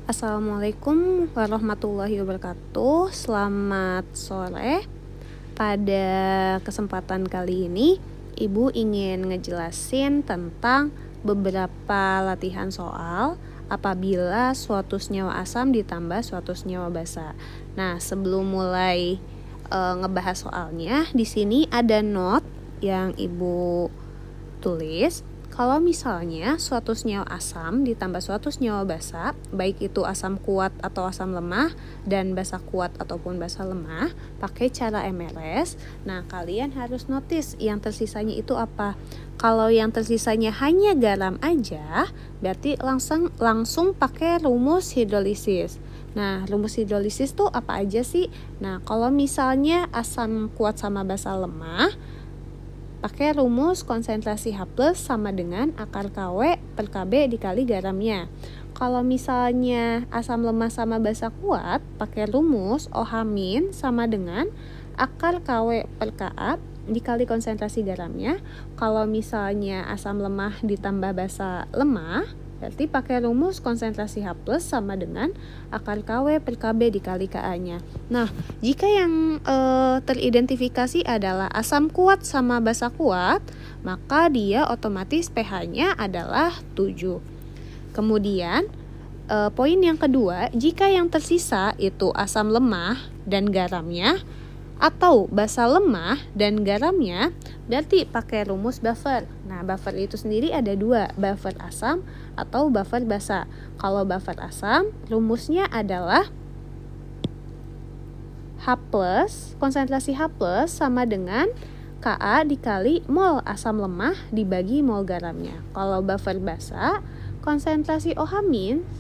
Assalamualaikum warahmatullahi wabarakatuh. Selamat sore. Pada kesempatan kali ini, Ibu ingin ngejelasin tentang beberapa latihan soal apabila suatu senyawa asam ditambah suatu senyawa basa. Nah, sebelum mulai ngebahas soalnya, di sini ada note yang Ibu tulis. Kalau misalnya suatu senyawa asam ditambah suatu senyawa basa, baik itu asam kuat atau asam lemah dan basa kuat ataupun basa lemah, pakai cara MLS. Nah, kalian harus notice yang tersisanya itu apa. Kalau yang tersisanya hanya garam aja, berarti langsung pakai rumus hidrolisis. Nah, rumus hidrolisis tuh apa aja sih? Nah, kalau misalnya asam kuat sama basa lemah, pakai rumus konsentrasi H+ sama dengan akar KW per KB dikali garamnya. Kalau misalnya asam lemah sama basa kuat, pakai rumus OH- sama dengan akar KW per Ka dikali konsentrasi garamnya. Kalau misalnya asam lemah ditambah basa lemah, berarti pakai rumus konsentrasi H+ sama dengan akar KW per KB dikali Ka-nya. Nah, jika yang teridentifikasi adalah asam kuat sama basa kuat, maka dia otomatis pH-nya adalah 7. Kemudian, poin yang kedua, jika yang tersisa itu asam lemah dan garamnya, atau basa lemah dan garamnya, berarti pakai rumus buffer. Nah, buffer itu sendiri ada dua, buffer asam atau buffer basa. Kalau buffer asam, rumusnya adalah H+, konsentrasi H+ sama dengan Ka dikali mol asam lemah dibagi mol garamnya. Kalau buffer basa, konsentrasi OH-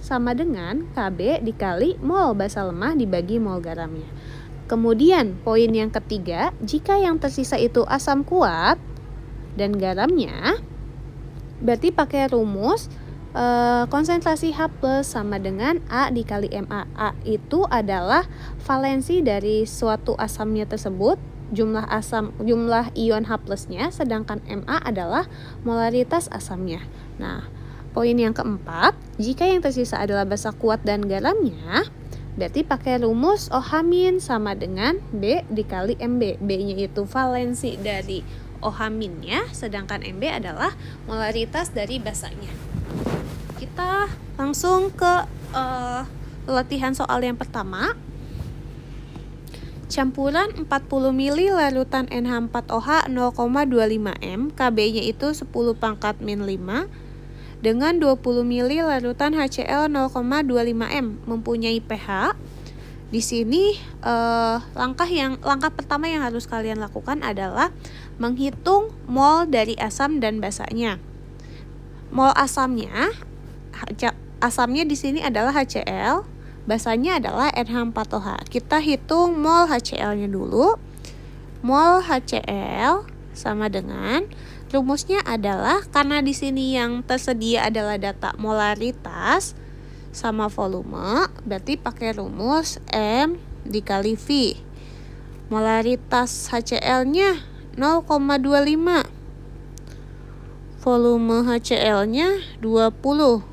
sama dengan Kb dikali mol basa lemah dibagi mol garamnya. Kemudian poin yang ketiga, jika yang tersisa itu asam kuat dan garamnya, berarti pakai rumus konsentrasi H+ sama dengan A dikali Ma. A itu adalah valensi dari suatu asamnya tersebut, jumlah ion H+-nya, sedangkan Ma adalah molaritas asamnya. Nah, poin yang keempat, jika yang tersisa adalah basa kuat dan garamnya, berarti pakai rumus OH- sama dengan B dikali Mb. B-nya itu valensi dari OH-nya, sedangkan Mb adalah molaritas dari basanya. Kita langsung ke latihan soal yang pertama. Campuran 40 ml larutan NH4OH 0,25 m, Kb-nya itu 10⁻⁵ dengan 20 ml larutan HCl 0,25 m mempunyai pH. Di sini langkah pertama yang harus kalian lakukan adalah menghitung mol dari asam dan basanya. Mol asamnya di sini adalah HCl, basanya adalah NH4OH. Kita hitung mol HCl-nya dulu. Mol HCl sama dengan, rumusnya adalah, karena di sini yang tersedia adalah data molaritas sama volume, berarti pakai rumus M dikali V. Molaritas HCl-nya 0,25. Volume HCl-nya 20.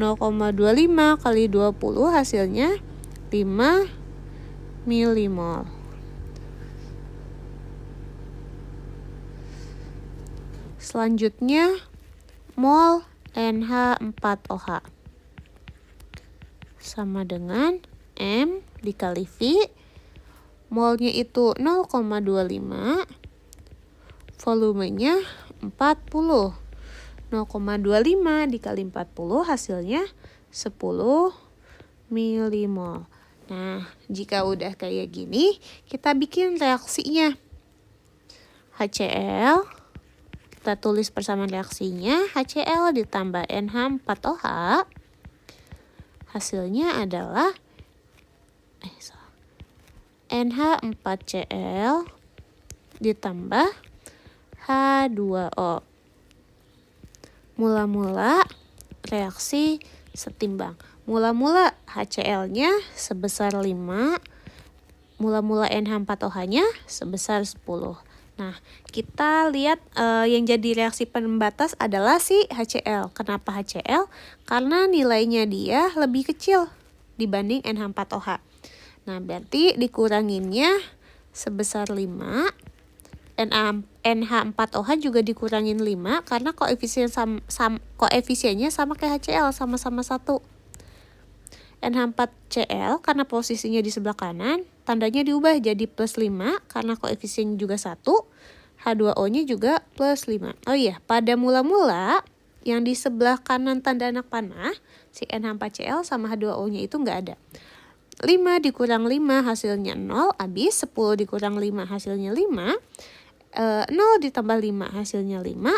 0,25 kali 20 hasilnya 5 milimol. Selanjutnya, mol NH4OH sama dengan M dikali V. Molnya itu 0,25, volumenya 40. 0,25 dikali 40 hasilnya 10 milimol. Nah, jika udah kayak gini, kita bikin reaksinya. HCl, kita tulis persamaan reaksinya, HCl ditambah NH4OH, hasilnya adalah NH4Cl ditambah H2O. Mula-mula reaksi setimbang. Mula-mula HCl-nya sebesar 5, mula-mula NH4OH-nya sebesar 10. Nah, kita lihat yang jadi reaksi pembatas adalah si HCl. Kenapa HCl? Karena nilainya dia lebih kecil dibanding NH4OH. Nah, berarti dikuranginnya sebesar 5. NH4OH juga dikurangin 5 karena koefisiennya sama kayak HCl, sama-sama 1. NH4Cl karena posisinya di sebelah kanan, tandanya diubah jadi plus 5 karena koefisiennya juga 1. H2O-nya juga plus 5. Oh iya, pada mula-mula yang di sebelah kanan tanda anak panah, si NH4Cl sama H2O-nya itu nggak ada. 5 dikurang 5 hasilnya 0, habis 10 dikurang 5 hasilnya 5. 0 ditambah 5 hasilnya 5.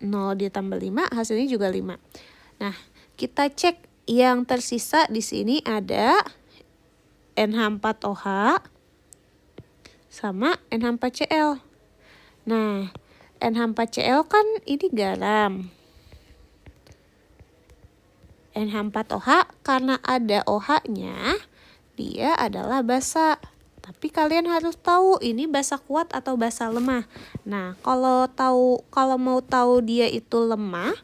0 ditambah 5 hasilnya juga 5. Nah, kita cek yang tersisa di sini ada NH4OH sama NH4Cl. Nah, NH4Cl kan ini garam. NH4OH karena ada OH-nya, dia adalah basa. Tapi kalian harus tahu ini basa kuat atau basa lemah. Nah, kalau mau tahu dia itu lemah,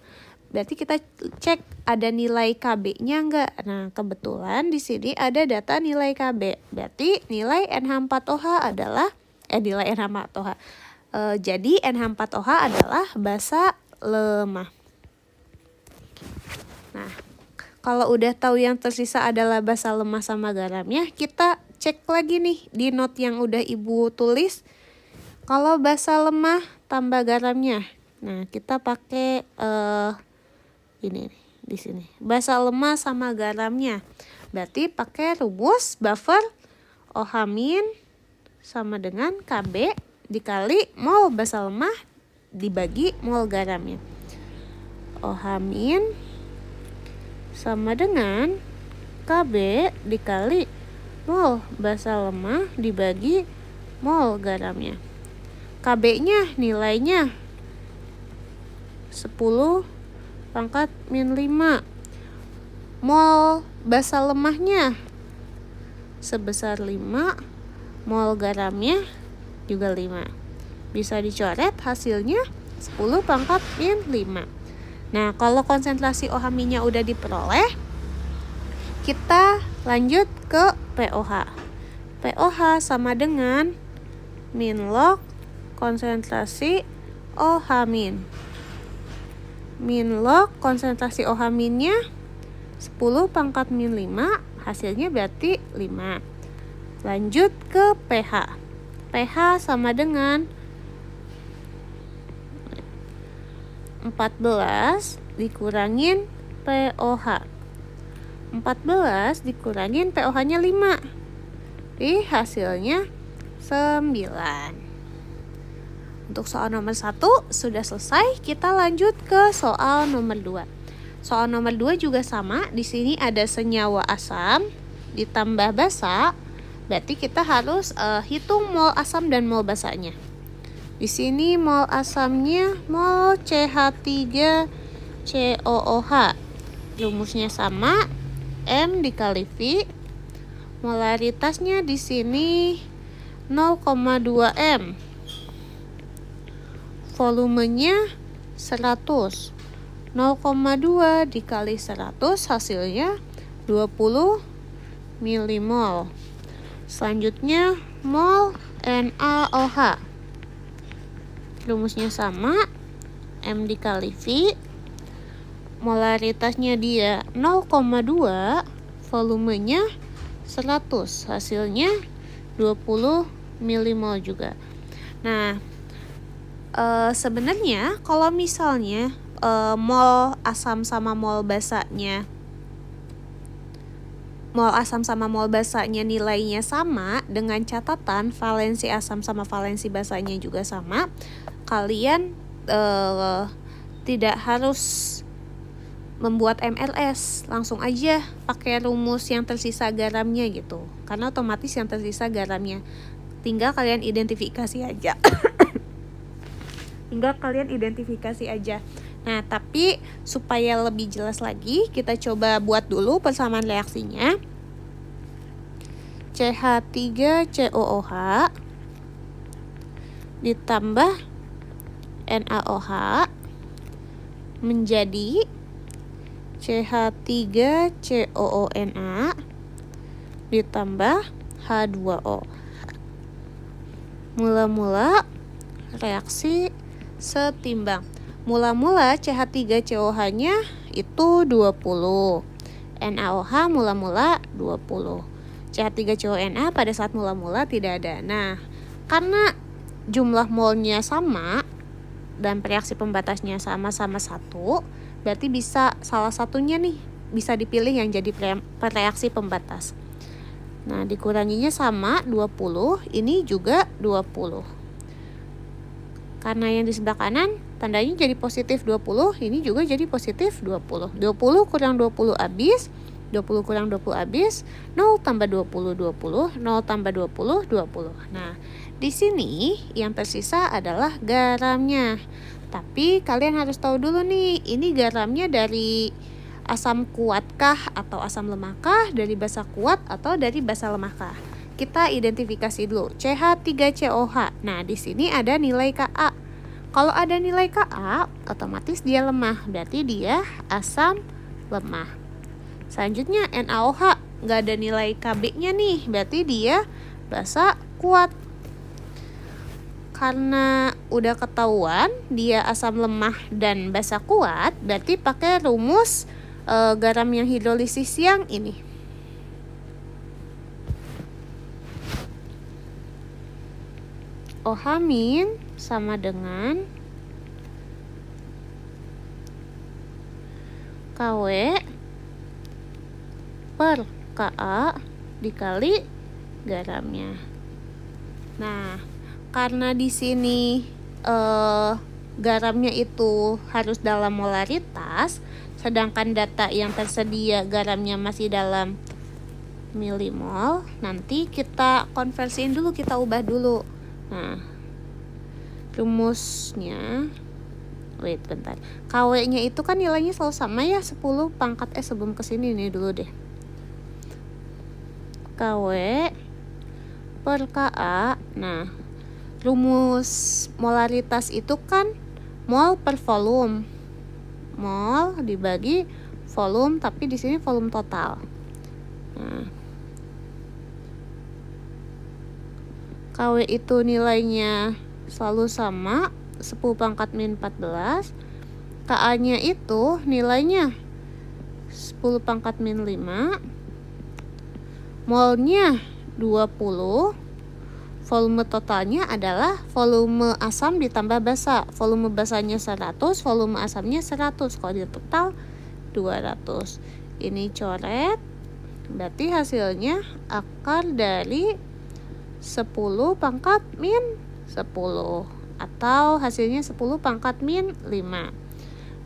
berarti kita cek ada nilai KB-nya enggak. Nah, kebetulan di sini ada data nilai KB. Berarti nilai NH4OH adalah nilai NH4OH. Jadi NH4OH adalah basa lemah. Nah, kalau udah tahu yang tersisa adalah basa lemah sama garamnya, kita cek lagi nih di note yang udah Ibu tulis. Kalau basa lemah tambah garamnya. Nah, kita pakai ini nih, di sini. Basa lemah sama garamnya. Berarti pakai rumus buffer OH- sama dengan KB dikali mol basa lemah dibagi mol garamnya. OH- sama dengan KB dikali mol basa lemah dibagi mol garamnya. KB-nya nilainya 10 pangkat min 5. Mol basa lemahnya sebesar 5. Mol garamnya juga 5. Bisa dicoret hasilnya 10 pangkat min 5. Nah, kalau konsentrasi OH- udah diperoleh, kita lanjut ke POH. POH sama dengan min log konsentrasi OH-. Min log konsentrasi OH-nya 10 pangkat min 5, hasilnya berarti 5. Lanjut ke pH. pH sama dengan 14 dikurangin POH. 14 dikurangin POH-nya 5. Hasilnya 9. Untuk soal nomor 1 sudah selesai, kita lanjut ke soal nomor 2. Soal nomor 2 juga sama, di sini ada senyawa asam ditambah basa, berarti kita harus hitung mol asam dan mol basanya. Di sini mol asamnya mol CH3COOH. Rumusnya sama, M dikali V. Molaritasnya di sini 0,2 M. Volumenya 100. 0,2 dikali 100 hasilnya 20 milimol. Selanjutnya mol NaOH. Rumusnya sama, M dikali V. Molaritasnya dia 0,2, volumenya 100, hasilnya 20 milimol juga. Nah, sebenarnya kalau misalnya mol asam sama mol basanya nilainya sama, dengan catatan valensi asam sama valensi basanya juga sama, kalian tidak harus membuat MLS, langsung aja pakai rumus yang tersisa garamnya gitu, karena otomatis yang tersisa garamnya tinggal kalian identifikasi aja. Nah, tapi supaya lebih jelas lagi, kita coba buat dulu persamaan reaksinya. CH3COOH ditambah NaOH menjadi CH3COONa ditambah H2O. Mula-mula reaksi setimbang. Mula-mula CH3COH-nya itu 20. NaOH mula-mula 20. CH3CONa pada saat mula-mula tidak ada. Nah, karena jumlah molnya sama dan reaksi pembatasnya sama-sama 1, berarti bisa salah satunya nih bisa dipilih yang jadi reaksi pembatas. Nah, dikuranginya sama 20, ini juga 20. Karena yang di sebelah kanan tandanya jadi positif 20, ini juga jadi positif 20. 20 kurang 20 habis, 20 kurang 20 habis, 0 tambah 20, 20, 0 tambah 20, 20. Nah, di sini yang tersisa adalah garamnya. Tapi kalian harus tahu dulu nih, ini garamnya dari asam kuatkah atau asam lemahkah, dari basa kuat atau dari basa lemahkah. Kita identifikasi dulu, CH3COH. Nah, di sini ada nilai Ka. Kalau ada nilai Ka, otomatis dia lemah, berarti dia asam lemah. Selanjutnya NaOH, nggak ada nilai Kb-nya nih, berarti dia basa kuat. Karena udah ketahuan dia asam lemah dan basa kuat, berarti pakai rumus garam yang hidrolisis yang ini. OH- sama dengan KW per Ka dikali garamnya. Nah, karena di sini garamnya itu harus dalam molaritas, sedangkan data yang tersedia garamnya masih dalam milimol, nanti kita konversiin dulu, kita ubah dulu. Nah, rumusnya, bentar. KW-nya itu kan nilainya selalu sama ya, 10 pangkat sebelum kesini nih dulu deh. KW per Ka. Nah, rumus molaritas itu kan mol per volume. Mol dibagi volume, tapi di sini volume total. Nah, KW itu nilainya selalu sama, 10 pangkat min 14. Ka-nya itu nilainya 10 pangkat min 5. Molnya 20. Volume totalnya adalah volume asam ditambah basa. Volume basanya 100, volume asamnya 100. Kalau di total 200. Ini coret. Berarti hasilnya akar dari 10 pangkat min 10. Atau hasilnya 10 pangkat min 5.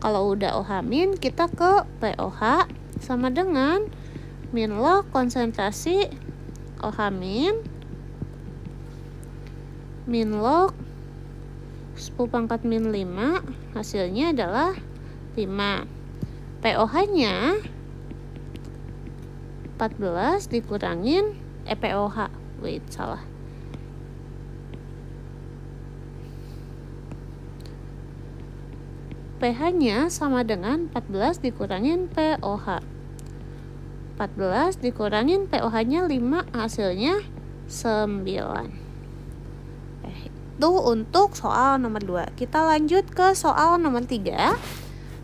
Kalau udah OH-, kita ke POH sama dengan min log konsentrasi OH- min log 10 pangkat min 5, hasilnya adalah 5. POH-nya 14 dikurangin POH. Salah. pH-nya sama dengan 14 dikurangin POH. 14 dikurangin POH-nya 5, hasilnya 9. Itu untuk soal nomor 2. Kita lanjut ke soal nomor 3.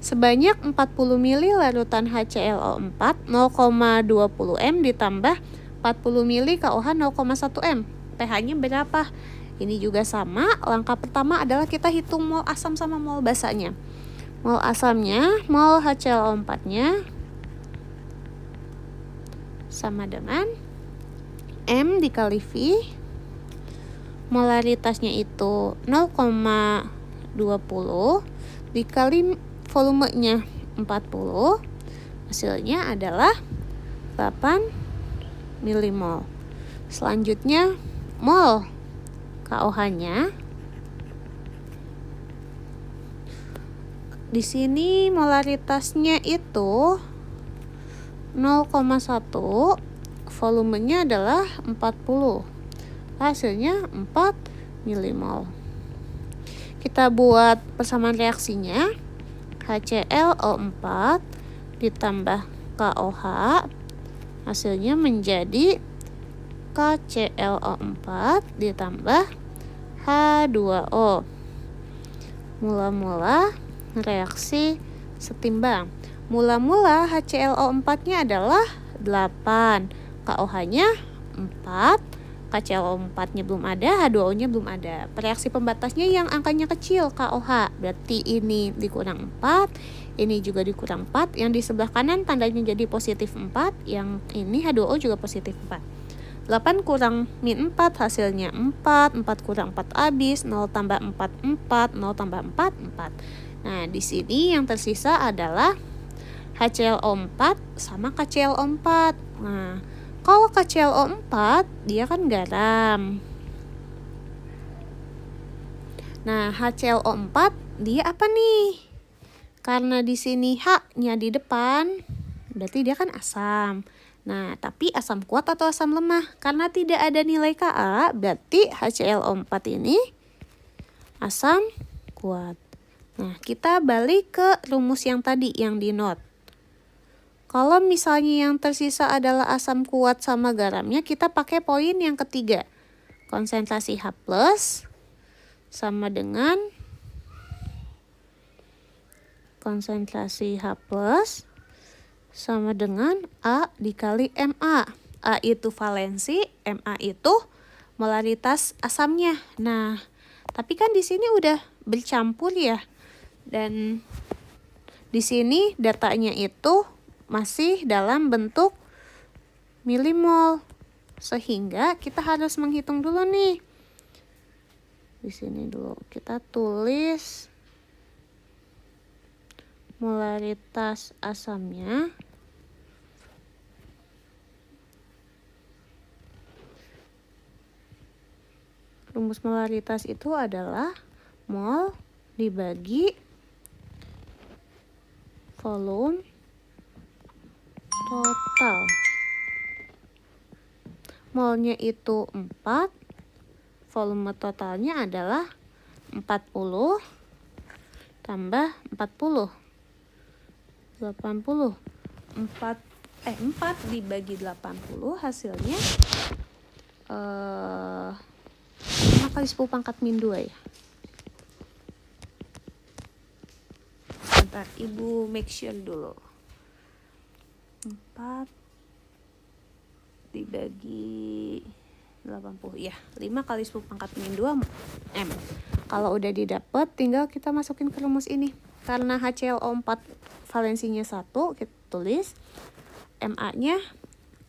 Sebanyak 40 ml larutan HClO4 0,20 m ditambah 40 ml KOH 0,1 m. pH-nya berapa? Ini juga sama. Langkah pertama adalah kita hitung mol asam sama mol basanya. Mol asamnya, mol HClO4-nya sama dengan M dikali V. Molaritasnya itu 0,20 dikali volumenya 40. Hasilnya adalah 8 milimol. Selanjutnya mol KOH-nya. Di sini molaritasnya itu 0,1, volumenya adalah 40. Hasilnya 4 milimol. Kita buat persamaan reaksinya. HClO4 ditambah KOH, hasilnya menjadi KClO4 ditambah H2O. Mula-mula reaksi setimbang. Mula-mula HClO4-nya adalah 8, KOH-nya 4, KClO4-nya belum ada, H2O-nya belum ada. Reaksi pembatasnya yang angkanya kecil, KOH. Berarti ini dikurang 4, ini juga dikurang 4. Yang di sebelah kanan tandanya jadi positif 4, yang ini H2O juga positif 4. 8 kurang min 4 hasilnya 4, 4 kurang 4 habis, 0 tambah 4, 4, 0 tambah 4, 4. Nah, di sini yang tersisa adalah HClO4 sama KClO4. Nah, kalau KClO4 dia kan garam. Nah, HClO4 dia apa nih? Karena di sini H-nya di depan, berarti dia kan asam. Nah, tapi asam kuat atau asam lemah? Karena tidak ada nilai Ka, berarti HClO4 ini asam kuat. Nah, kita balik ke rumus yang tadi yang di note. Kalau misalnya yang tersisa adalah asam kuat sama garamnya, kita pakai poin yang ketiga. Konsentrasi H+ sama dengan A dikali Ma. A itu valensi, Ma itu molaritas asamnya. Nah, tapi kan di sini udah bercampur ya. Dan di sini datanya itu masih dalam bentuk milimol. Sehingga kita harus menghitung dulu nih. Di sini dulu kita tulis molaritas asamnya. Rumus molaritas itu adalah mol dibagi volume total. Molnya itu 4, volume totalnya adalah 40 tambah 40, 80. 4 dibagi 80 hasilnya 5 kali 10 pangkat min 2 ya. Sebentar, Ibu make sure dulu. 4 dibagi 80 ya, 5 kali 10 pangkat min 2 M. Kalau udah didapat, tinggal kita masukin ke rumus ini. Karena HClO4 valensinya 1, kita tulis Ma-nya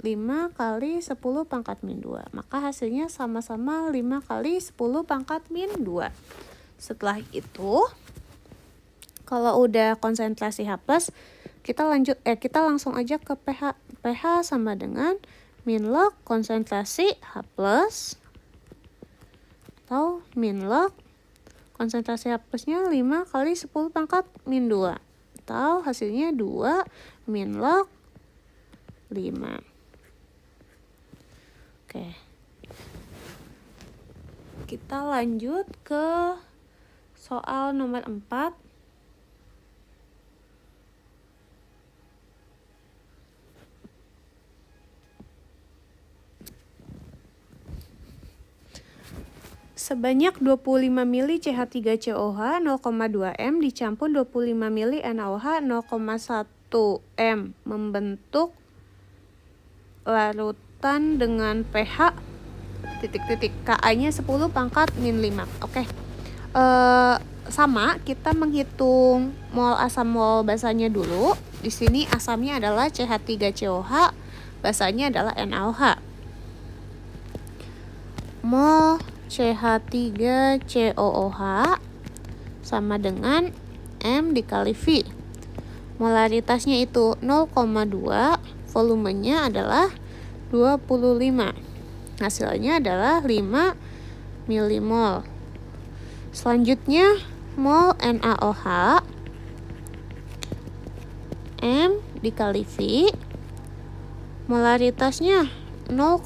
5 kali 10 pangkat min 2. Maka hasilnya sama-sama 5 kali 10 pangkat min 2. Setelah itu, kalau udah konsentrasi H+, kita langsung aja ke pH. pH sama dengan min log konsentrasi H+, atau min log konsentrasi H+-nya 5 kali 10 pangkat min 2. Atau hasilnya 2 min log 5. Oke. Kita lanjut ke soal nomor 4. Sebanyak 25 ml CH3COH 0,2 M dicampur 25 ml NaOH 0,1 M membentuk larutan dengan pH ... Ka-nya 10 pangkat min 5. Oke. Sama, kita menghitung mol asam mol basanya dulu. Di sini asamnya adalah CH3COH, basanya adalah NaOH. Mol CH3COOH sama dengan M dikali V. Molaritasnya itu 0,2, volumenya adalah 25. Hasilnya adalah 5 milimol. Selanjutnya mol NaOH M dikali V. Molaritasnya 0,1,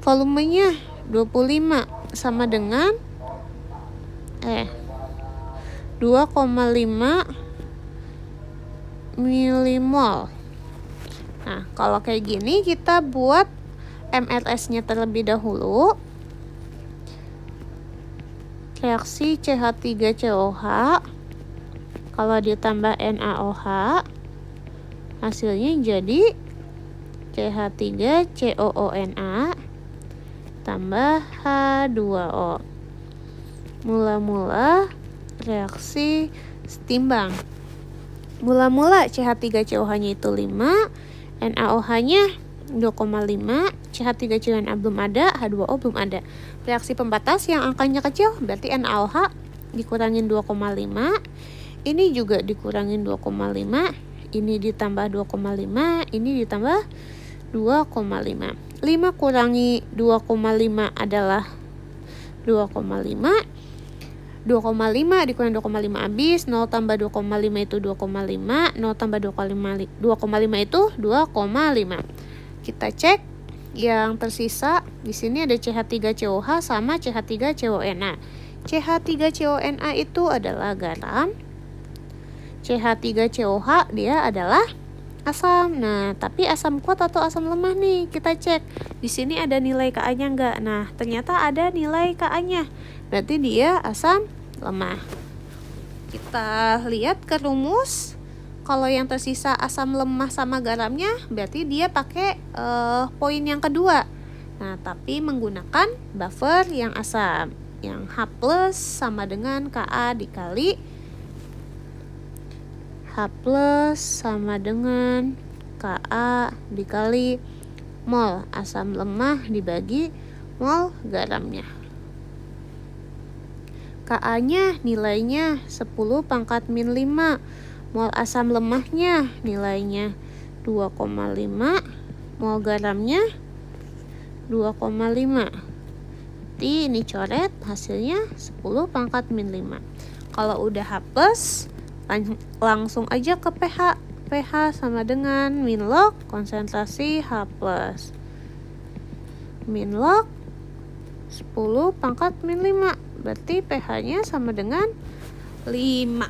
volumenya 25 sama dengan 2,5 milimol. Nah, kalau kayak gini kita buat MRS-nya terlebih dahulu. Reaksi CH3COH kalau ditambah NaOH hasilnya jadi CH3COONa tambah H2O. Mula-mula reaksi setimbang. Mula-mula CH3COH-nya itu 5, NaOH-nya 2,5, CH3CONa belum ada, H2O belum ada. Reaksi pembatas yang angkanya kecil berarti NaOH dikurangin 2,5, ini juga dikurangin 2,5, ini ditambah 2,5, ini ditambah 2,5. 5 kurangi 2,5 adalah 2,5. 2,5 dikurang 2,5 habis, 0 tambah 2,5 itu 2,5, 0 tambah 2,5 itu 2,5. Kita cek yang tersisa. Di sini ada CH3COH sama CH3CONa. CH3CONa itu adalah garam. CH3COH dia adalah asam. Nah, tapi asam kuat atau asam lemah nih? Kita cek. Di sini ada nilai Ka-nya enggak? Nah, ternyata ada nilai Ka-nya. Berarti dia asam lemah. Kita lihat ke rumus. Kalau yang tersisa asam lemah sama garamnya, berarti dia pakai poin yang kedua. Nah, tapi menggunakan buffer yang asam. Yang H+ sama dengan Ka dikali H+ sama dengan Ka dikali mol asam lemah dibagi mol garamnya. Ka-nya nilainya 10 pangkat min 5. Mol asam lemahnya nilainya 2,5. Mol garamnya 2,5. Ini coret hasilnya 10 pangkat min 5. Kalau udah H+, langsung aja ke pH. pH sama dengan min log konsentrasi H+. Min log 10 pangkat min 5. Berarti pH-nya sama dengan 5.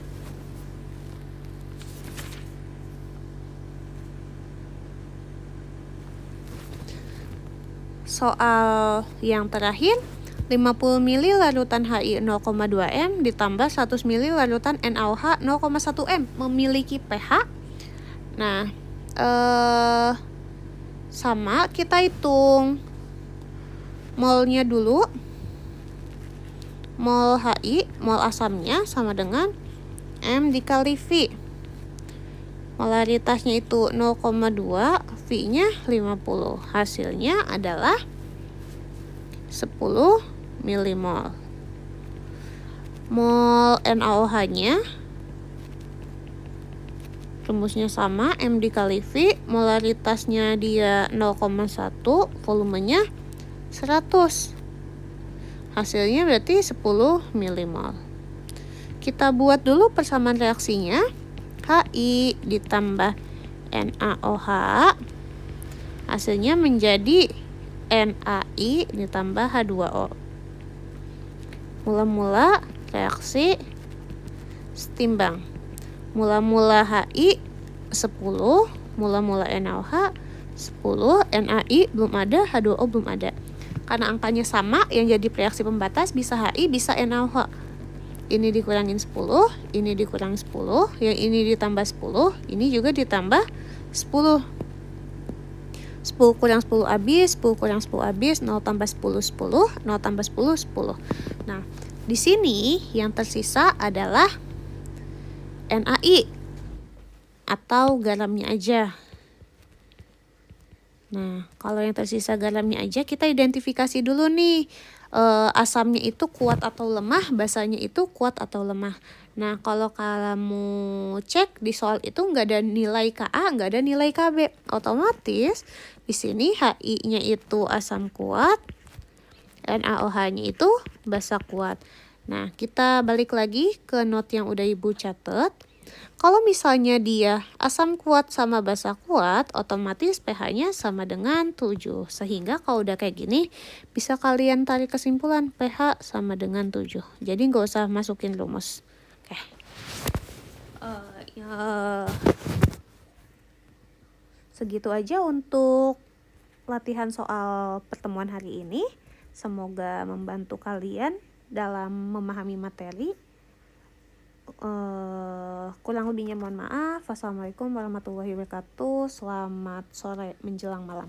Soal yang terakhir, 50 ml larutan Hi 0,2 m ditambah 100 ml larutan NaOH 0,1 m memiliki pH. Nah, sama kita hitung molnya dulu. Mol Hi, mol asamnya sama dengan M dikali V. Molaritasnya itu 0,2, V-nya 50. Hasilnya adalah 10 milimol. Mol NaOH-nya rumusnya sama, M dikali V. Molaritasnya dia 0,1, volumenya 100. Hasilnya berarti 10 milimol. Kita buat dulu persamaan reaksinya. Hi ditambah NaOH. Hasilnya menjadi NaI ditambah H2O. Mula-mula reaksi setimbang. Mula-mula Hi 10, mula-mula NaOH 10, NaI belum ada, H2O belum ada. Karena angkanya sama, yang jadi reaksi pembatas bisa Hi, bisa NaOH. Ini dikurangin 10, ini dikurangin 10, yang ini ditambah 10, ini juga ditambah 10. 10 kurang 10 habis, 10 kurang 10 habis, 0 tambah 10, 10, 0 tambah 10, 10. Nah, di sini yang tersisa adalah NaI atau garamnya aja. Nah, kalau yang tersisa garamnya aja, kita identifikasi dulu nih. Asamnya itu kuat atau lemah, basanya itu kuat atau lemah. Nah, kalau kamu cek di soal itu nggak ada nilai Ka, nggak ada nilai Kb. Otomatis di sini Hi-nya itu asam kuat, NaOH-nya itu basa kuat. Nah, kita balik lagi ke not yang udah Ibu catat. Kalau misalnya dia asam kuat sama basa kuat, otomatis pH-nya sama dengan 7. Sehingga kalau udah kayak gini, bisa kalian tarik kesimpulan pH sama dengan 7. Jadi nggak usah masukin rumus. Oke. Segitu aja untuk latihan soal pertemuan hari ini. Semoga membantu kalian dalam memahami materi. Kurang lebihnya mohon maaf. Wassalamualaikum warahmatullahi wabarakatuh. Selamat sore menjelang malam.